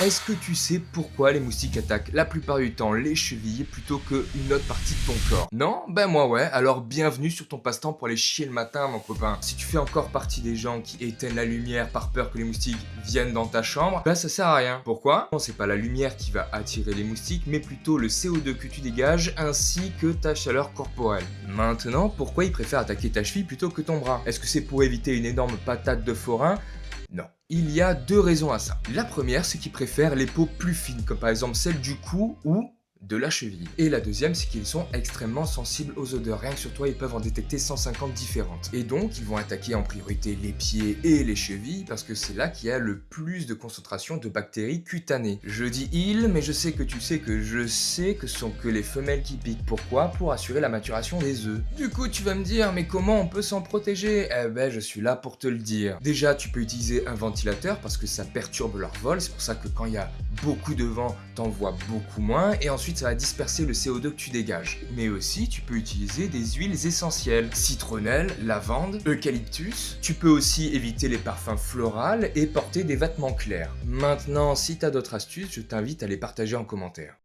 Est-ce que tu sais pourquoi les moustiques attaquent la plupart du temps les chevilles plutôt qu'une autre partie de ton corps? Non? Ben moi ouais, alors bienvenue sur ton passe-temps pour aller chier le matin mon copain. Si tu fais encore partie des gens qui éteignent la lumière par peur que les moustiques viennent dans ta chambre, bah ça sert à rien. Pourquoi? Non, c'est pas la lumière qui va attirer les moustiques, mais plutôt le CO2 que tu dégages ainsi que ta chaleur corporelle. Maintenant, pourquoi ils préfèrent attaquer ta cheville plutôt que ton bras? Est-ce que c'est pour éviter une énorme patate de forain? Non. Il y a deux raisons à ça. La première, c'est qu'ils préfèrent les peaux plus fines, comme par exemple celle du cou ou de la cheville. Et la deuxième, c'est qu'ils sont extrêmement sensibles aux odeurs. Rien que sur toi, ils peuvent en détecter 150 différentes. Et donc, ils vont attaquer en priorité les pieds et les chevilles parce que c'est là qu'il y a le plus de concentration de bactéries cutanées. Je dis ils, mais je sais que ce sont que les femelles qui piquent. Pourquoi? Pour assurer la maturation des œufs. Du coup, tu vas me dire, mais comment on peut s'en protéger? Eh ben, je suis là pour te le dire. Déjà, tu peux utiliser un ventilateur parce que ça perturbe leur vol. C'est pour ça que quand il y a beaucoup de vent, t'en vois beaucoup moins. Et ensuite, ça va disperser le CO2 que tu dégages. Mais aussi, tu peux utiliser des huiles essentielles. Citronnelle, lavande, eucalyptus. Tu peux aussi éviter les parfums floraux et porter des vêtements clairs. Maintenant, si t'as d'autres astuces, je t'invite à les partager en commentaire.